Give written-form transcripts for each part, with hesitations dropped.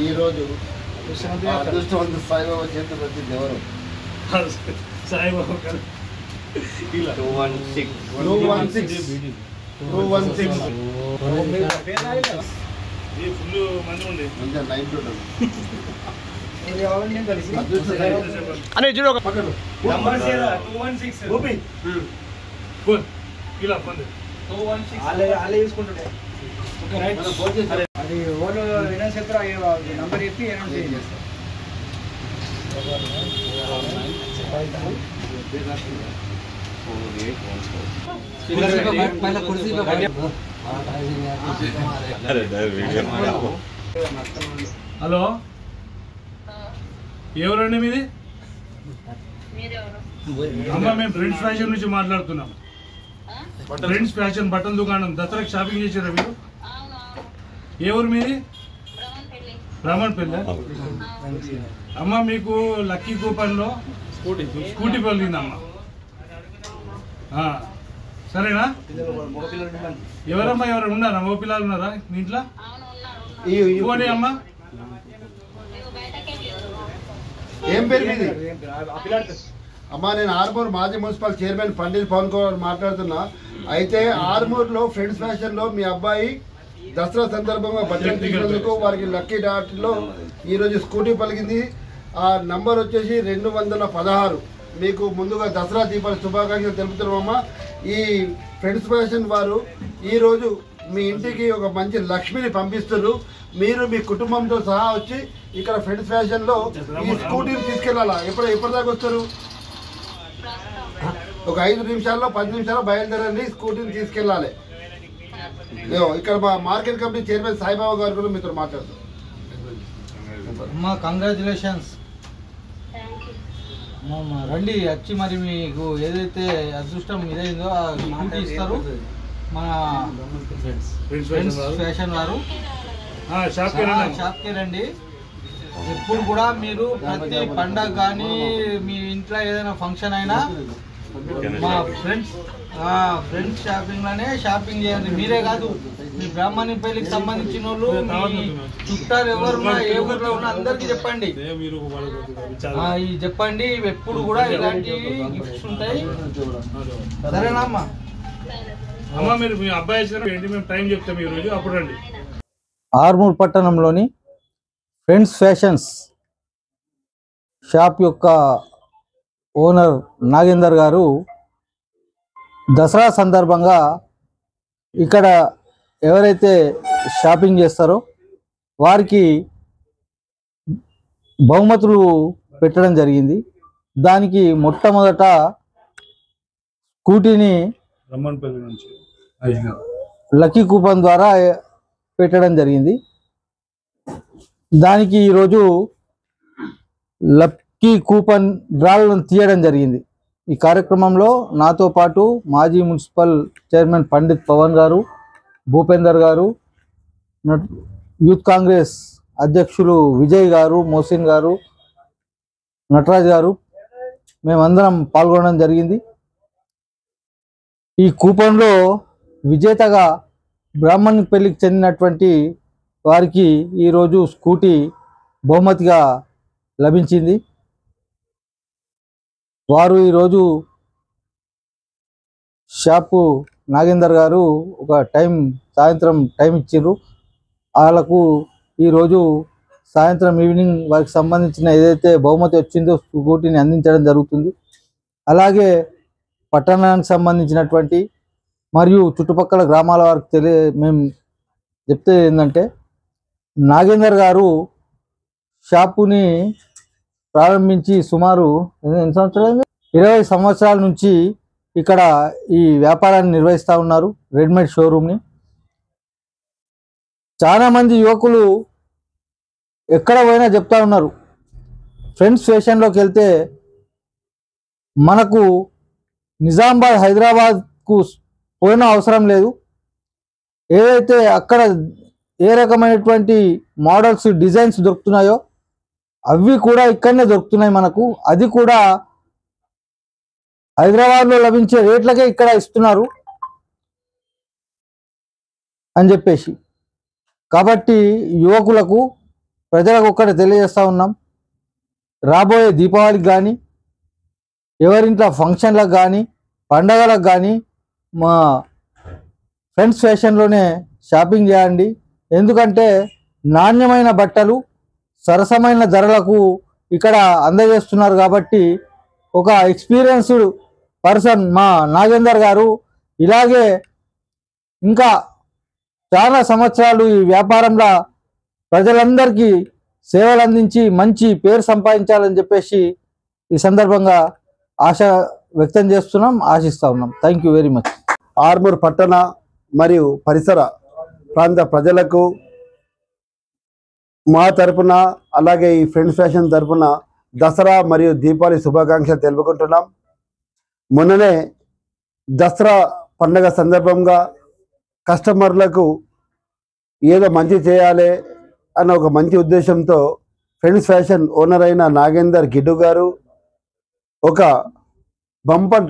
ఈరోజు అదృష్టవంతుడు సాయిబాబా చేతులు వచ్చింది ఎవరు? సాయిబాబా 216 హలో ఎవరండి మీది? అమ్మ మేము ఫ్రెండ్స్ ఫ్యాషన్ నుంచి మాట్లాడుతున్నాం. ఫ్రెండ్స్ ఫ్యాషన్ బట్టల దుకాణం దసరాకి షాపింగ్ చేశారా మీరు? ఎవరు మీది? బ్రాహ్మణపల్లి. అమ్మ మీకు లక్కీ కూపన్లో స్కూటీ పలిగిందమ్మ. సరేనా? ఎవరమ్మా ఎవరు ఉన్నారా? మగ పిల్లలు ఉన్నారా మీ ఇంట్లో? పోనీ అమ్మా. ఏం పేరు మీది? అమ్మా నేను ఆర్మూర్ మాజీ మున్సిపల్ చైర్మన్ పండిత్ పవన్ కుమార్ మాట్లాడుతున్నా. అయితే ఆర్మూర్లో ఫ్రెండ్స్ ఫ్యాషన్లో మీ అబ్బాయి దసరా సందర్భంగా బట్టలు తీసినందుకు వారికి లక్కీ డాట్లో ఈరోజు స్కూటీ పలికింది. ఆ నంబర్ వచ్చేసి 216. మీకు ముందుగా దసరా దీపావళి శుభాకాంక్షలు తెలుపుతున్నామమ్మా. ఈ ఫ్రెండ్స్ ఫ్యాషన్ వారు ఈరోజు మీ ఇంటికి ఒక మంచి లక్ష్మిని పంపిస్తున్నారు. మీరు మీ కుటుంబంతో సహా వచ్చి ఇక్కడ ఫ్రెండ్స్ ఫ్యాషన్లో ఈ స్కూటీని తీసుకెళ్ళాలా? ఎప్పటిదాకా వస్తారు? ఒక 5 నిమిషాల్లో 10 నిమిషాల్లో బయలుదేరండి. స్కూటీని తీసుకెళ్ళాలి. ఇక్కడ మా మార్కెట్ కమిటీ చైర్మన్ సాయిబాబా గారు కూడా మీతో మాట్లాడతారు. అమ్మా కంగ్రాచులేషన్స్ రండి వచ్చి మరి మీకు ఏదైతే అదృష్టం ఇదైందో ఆ స్కూటీ ఇస్తారు మన ఫ్రెండ్స్ ఫ్యాషన్ వారు. షాప్కి రండి. ఎప్పుడు కూడా మీరు ప్రతి పండగ కానీ మీ ఇంట్లో ఏదైనా ఫంక్షన్ అయినా మా ఫ్రెండ్స్ షాపింగ్ లోనే షాపింగ్ చేయండి. మీరే కాదు, మీ బ్రాహ్మణి పెళ్లికి సంబంధించిన వాళ్ళు, మీ చుట్టాలు ఎవరున్నా ఏ ఊర్లో ఉన్నా అందరికి చెప్పండి. చెప్పండి. ఎప్పుడు కూడా ఇలాంటి గిఫ్ట్స్ ఉంటాయి. సరేనా అమ్మా? అమ్మా మీరు మీ అబ్బాయి ఏంటి మేము టైం చెప్తాం ఈరోజు, అప్పుడు రండి. ఆర్మూర్ పట్టణంలోని ఫ్రెండ్స్ ఫ్యాషన్స్ షాప్ యొక్క ఓనర్ నాగేందర్ గారు దసరా సందర్భంగా ఇక్కడ ఎవరైతే షాపింగ్ చేస్తారో వారికి బహుమతులు పెట్టడం జరిగింది. దానికి మొట్టమొదట స్కూటీని బ్రాహ్మణపల్లి నుంచి లక్కీ కూపన్ ద్వారా పెట్టడం జరిగింది. దానికి ఈరోజు లక్కీ కూపన్ డ్రాలను తీయడం జరిగింది. ఈ కార్యక్రమంలో నాతో పాటు మాజీ మున్సిపల్ చైర్మన్ పండిత్ పవన్ గారు, భూపేందర్ గారు, యూత్ కాంగ్రెస్ అధ్యక్షులు విజయ్ గారు, మోసిన్ గారు, నటరాజ్ గారు మేమందరం పాల్గొనడం జరిగింది. ఈ కూపన్లో విజేతగా బ్రాహ్మణ్ పెళ్లికి చెందినటువంటి వారికి ఈరోజు స్కూటీ బహుమతిగా లభించింది. వారు ఈరోజు షాపు నాగేందర్ గారు ఒక సాయంత్రం టైం ఇచ్చారు. వాళ్ళకు ఈరోజు సాయంత్రం ఈవినింగ్ వారికి సంబంధించిన ఏదైతే బహుమతి వచ్చిందో స్కూటీని అందించడం జరుగుతుంది. అలాగే పట్టణానికి సంబంధించినటువంటి మరియు చుట్టుపక్కల గ్రామాల వారికి మేము చెప్తే ఏంటంటే, నాగేందర్ గారు షాపుని ప్రారంభించి సుమారు ఎన్ని సంవత్సరాలు 20 సంవత్సరాల నుంచి ఇక్కడ ఈ వ్యాపారాన్ని నిర్వహిస్తూ ఉన్నారు, రెడీమేడ్ షోరూమ్ని. చాలామంది యువకులు ఎక్కడ పోయినా చెప్తా ఉన్నారు, ఫ్రెండ్స్ ఫ్యాషన్లోకి వెళ్తే మనకు నిజామాబాద్ హైదరాబాద్కు పోయిన అవసరం లేదు. ఏదైతే అక్కడ ఏ రకమైనటువంటి మోడల్స్ డిజైన్స్ దొరుకుతున్నాయో అవి కూడా ఇక్కడనే దొరుకుతున్నాయి మనకు. అది కూడా హైదరాబాద్లో లభించే రేట్లకే ఇక్కడ ఇస్తున్నారు అని చెప్పేసి. కాబట్టి యువకులకు ప్రజలకు ఒక్కటి తెలియజేస్తూ ఉన్నాం, రాబోయే దీపావళికి కానీ ఎవరింట్లో ఫంక్షన్లకు కానీ పండగలకు కానీ మా ఫ్రెండ్స్ ఫ్యాషన్లోనే షాపింగ్ చేయండి. ఎందుకంటే నాణ్యమైన బట్టలు సరసమైన ధరలకు ఇక్కడ అందజేస్తున్నారు. కాబట్టి ఒక ఎక్స్పీరియన్స్డ్ పర్సన్ మా నాగేందర్ గారు ఇలాగే ఇంకా చాలా సంవత్సరాలు ఈ వ్యాపారంలో ప్రజలందరికీ సేవలు అందించి మంచి పేరు సంపాదించాలని చెప్పేసి ఈ సందర్భంగా ఆశ వ్యక్తం చేస్తున్నాం, ఆశిస్తూ ఉన్నాం. Thank you very much. Armoor పట్టణ మరియు పరిసర ప్రాంత ప్రజలకు మా తరపున అలాగే ఈ ఫ్రెండ్స్ ఫ్యాషన్ తరపున దసరా మరియు దీపావళి శుభాకాంక్షలు తెలుపుకుంటున్నాం. మొన్ననే దసరా పండుగ సందర్భంగా కస్టమర్లకు ఏదో మంచి చేయాలి అన్న ఒక మంచి ఉద్దేశంతో ఫ్రెండ్స్ ఫ్యాషన్ ఓనర్ అయిన నాగేందర్ గిడ్డు గారు ఒక బంపర్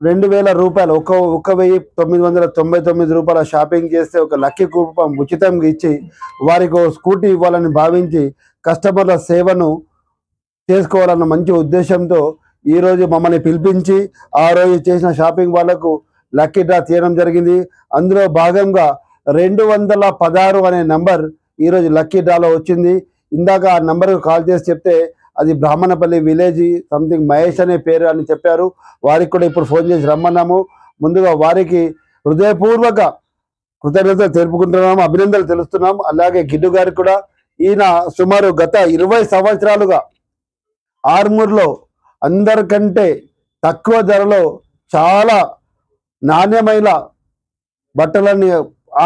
2000 రూపాయలు 1999 రూపాయల షాపింగ్ చేస్తే ఒక లక్కీ కూపం ఉచితంగా ఇచ్చి వారికి స్కూటీ ఇవ్వాలని భావించి కస్టమర్ల సేవను చేసుకోవాలన్న మంచి ఉద్దేశంతో ఈరోజు మమ్మల్ని పిలిపించి ఆ రోజు చేసిన షాపింగ్ వాళ్ళకు లక్కీ డ్రా తీయడం జరిగింది. అందులో భాగంగా 216 అనే నంబర్ ఈరోజు లక్కీ డ్రాలో వచ్చింది. ఇందాక ఆ నంబర్కు కాల్ చేసి చెప్తే అది బ్రాహ్మణపల్లి విలేజ్ సంథింగ్ మహేష్ అనే పేరు అని చెప్పారు. వారికి కూడా ఇప్పుడు ఫోన్ చేసి రమ్మన్నాము. ముందుగా వారికి హృదయపూర్వక కృతజ్ఞతలు తెలుపుకుంటున్నాము, అభినందనలు తెలుస్తున్నాం. అలాగే గిడ్డు గారికి కూడా ఈయన సుమారు గత 20 సంవత్సరాలుగా ఆర్మూర్లో అందరికంటే తక్కువ ధరలో చాలా నాణ్యమైన బట్టలని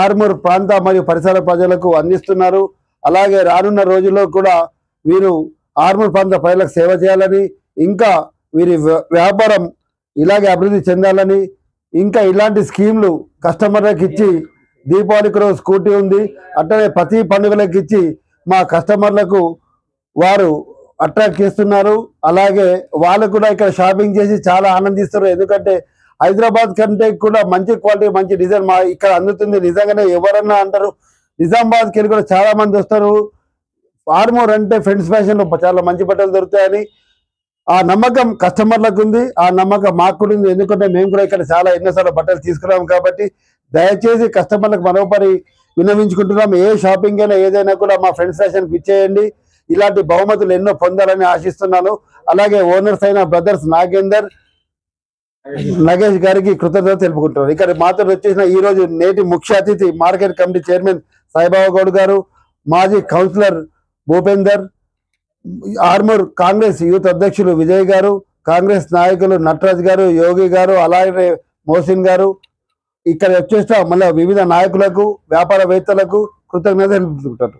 ఆర్మూర్ ప్రాంత మరియు పరిసర ప్రజలకు అందిస్తున్నారు. అలాగే రానున్న రోజుల్లో కూడా వీరు ఆర్మూర్ ప్రాంత ప్రజలకు సేవ చేయాలని, ఇంకా వీరి వ్యాపారం ఇలాగే అభివృద్ధి చెందాలని, ఇంకా ఇలాంటి స్కీమ్లు కస్టమర్లకు ఇచ్చి దీపావళికి రోజు స్కూటీ ఉంది అట్లనే ప్రతి పండుగలకు ఇచ్చి మా కస్టమర్లకు వారు అట్రాక్ట్ చేస్తున్నారు. అలాగే వాళ్ళు కూడా ఇక్కడ షాపింగ్ చేసి చాలా ఆనందిస్తారు. ఎందుకంటే హైదరాబాద్ కంటే కూడా మంచి క్వాలిటీ మంచి డిజైన్ మా ఇక్కడ అందుతుంది. నిజంగానే ఎవరన్నా అంటారు, నిజామాబాద్కి వెళ్ళి కూడా చాలా మంది వస్తారు. ఆర్మూర్ అంటే ఫ్రెండ్స్ ఫ్యాషన్లో చాలా మంచి బట్టలు దొరుకుతాయని ఆ నమ్మకం కస్టమర్లకు ఉంది, ఆ నమ్మకం మాకు కూడా ఉంది. ఎందుకంటే మేము కూడా ఇక్కడ చాలా ఎన్నోసార్లు బట్టలు తీసుకున్నాం. కాబట్టి దయచేసి కస్టమర్లకు మరోపరి విన్నవించుకుంటున్నాం, ఏ షాపింగ్ అయినా ఏదైనా కూడా మా ఫ్రెండ్స్ ఫ్యాషన్కి ఇచ్చేయండి. ఇలాంటి బహుమతులు ఎన్నో పొందాలని ఆశిస్తున్నాను. అలాగే ఓనర్స్ అయిన బ్రదర్స్ నాగేందర్ నగేష్ గారికి కృతజ్ఞత తెలుపుకుంటున్నారు. ఇక్కడ మాతో వచ్చేసిన ఈ రోజు నేటి ముఖ్య అతిథి market committee chairman Saibaba Goud గారు, మాజీ కౌన్సిలర్ భూపేందర్, ఆర్మూర్ కాంగ్రెస్ యూత్ అధ్యక్షులు విజయ్ గారు, కాంగ్రెస్ నాయకులు నటరాజ్ గారు, యోగి గారు, అలాగే మోసిన్ గారు, ఇక్కడ వచ్చేసిన మళ్ళీ వివిధ నాయకులకు వ్యాపారవేత్తలకు కృతజ్ఞత తెలుపుకుంటారు.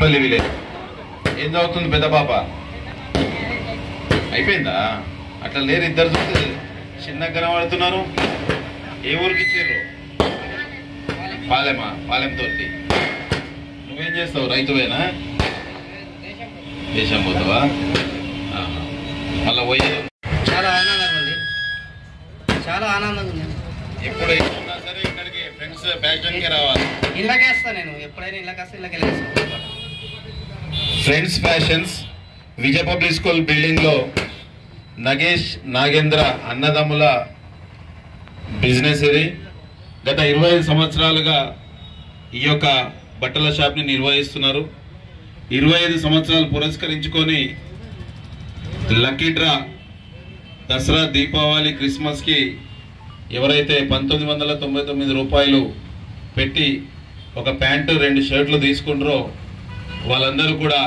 బ్రాహ్మణపల్లి విలేజ్. ఏం చదువుతుంది పెద్ద పాప? అయిపోయిందా? అట్లా లేరు, ఇద్దరు చూస్తే చిన్నగా కనబడుతున్నారు. ఏ ఊరికి ఇచ్చారు? పాలెమా? పాలెంతో. నువ్వేం చేస్తావు? రైతువేనా? దేశం పోతావా? మళ్ళీ పోయేది? చాలా ఆనందంగా ఉంది, చాలా ఆనందంగా ఉంది. ఎప్పుడు ఎక్కడున్నా సరే ఇక్కడికి ఫ్రెండ్స్ ఫ్యాషన్కి రావాలి. ఇళ్ళకే వస్తాను నేను, ఎప్పుడైనా ఇళ్ళకి వస్తే ఇళ్ళకి వెళ్ళేస్తాను. ఫ్రెండ్స్ ఫ్యాషన్స్ విజయ పబ్లిక్ స్కూల్ బిల్డింగ్లో నగేష్ నాగేంద్ర అన్నదమ్ముల బిజినెస్ ఇది. గత 25 సంవత్సరాలుగా ఈ యొక్క బట్టల షాప్ని నిర్వహిస్తున్నారు. 25 సంవత్సరాలు పురస్కరించుకొని లక్కీ డ్రా దసరా, దీపావళి, క్రిస్మస్కి ఎవరైతే 1999 రూపాయలు పెట్టి ఒక ప్యాంటు 2 షర్ట్లు తీసుకుంటారో వాళ్ళందరూ కూడా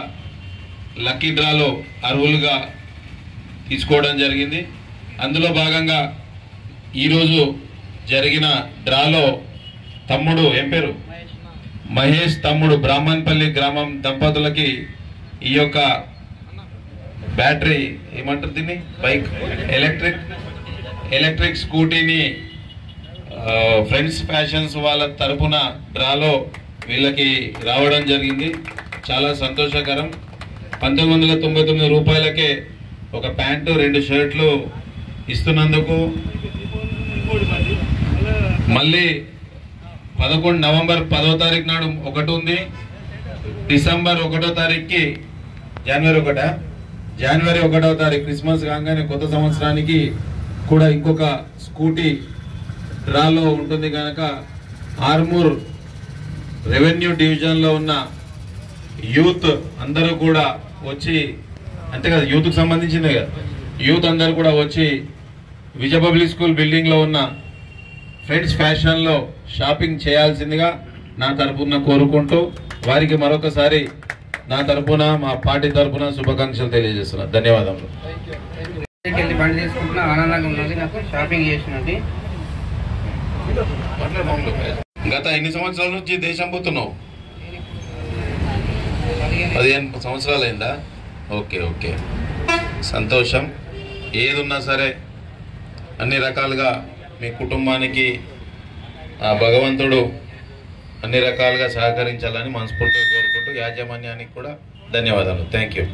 లక్కీ డ్రాలో అర్హులుగా తీసుకోవడం జరిగింది. అందులో భాగంగా ఈరోజు జరిగిన డ్రాలో తమ్ముడు, ఏం పేరు? మహేష్ తమ్ముడు బ్రాహ్మణపల్లి గ్రామం దంపతులకి ఈ యొక్క బ్యాటరీ, ఏమంటారు దీన్ని, బైక్, ఎలక్ట్రిక్ స్కూటీని ఫ్రెండ్స్ ఫ్యాషన్స్ వాళ్ళ తరపున డ్రాలో వీళ్ళకి రావడం జరిగింది. చాలా సంతోషకరం. 1999 రూపాయలకే ఒక ప్యాంటు 2 షర్ట్లు ఇస్తున్నందుకు. మళ్ళీ నవంబర్ 10వ తారీఖు నాడు ఒకటి ఉంది. డిసెంబర్ 1వ తారీఖుకి జనవరి 1వ తారీఖు క్రిస్మస్ కాగానే కొత్త సంవత్సరానికి కూడా ఇంకొక స్కూటీ డ్రాలో ఉంటుంది కనుక ఆర్మూర్ రెవెన్యూ డివిజన్లో ఉన్న యూత్ అందరూ కూడా వచ్చి, అంతే కదా, యూత్కి సంబంధించిందే కదా, యూత్ అందరూ కూడా వచ్చి విజయ పబ్లిక్ స్కూల్ బిల్డింగ్లో ఉన్న ఫ్రెండ్స్ ఫ్యాషన్లో షాపింగ్ చేయాల్సిందిగా నా తరపున కోరుకుంటూ వారికి మరొకసారి నా తరపున, మా పార్టీ తరపున శుభాకాంక్షలు తెలియజేస్తున్నా. ధన్యవాదాలు. బండి తీసుకుంటున్నా, ఆనందంగా ఉన్నది, నాకు షాపింగ్ చేసినది. గత ఎన్ని సంవత్సరాల నుంచి దేశం పోతున్నావు? 15 సంవత్సరాలు అయిందా? ఓకే, సంతోషం. ఏదున్నా సరే అన్ని రకాలుగా మీ కుటుంబానికి ఆ భగవంతుడు అన్ని రకాలుగా సహకరించాలని మనస్ఫూర్తిగా కోరుకుంటూ యాజమాన్యానికి కూడా ధన్యవాదాలు. Thank you.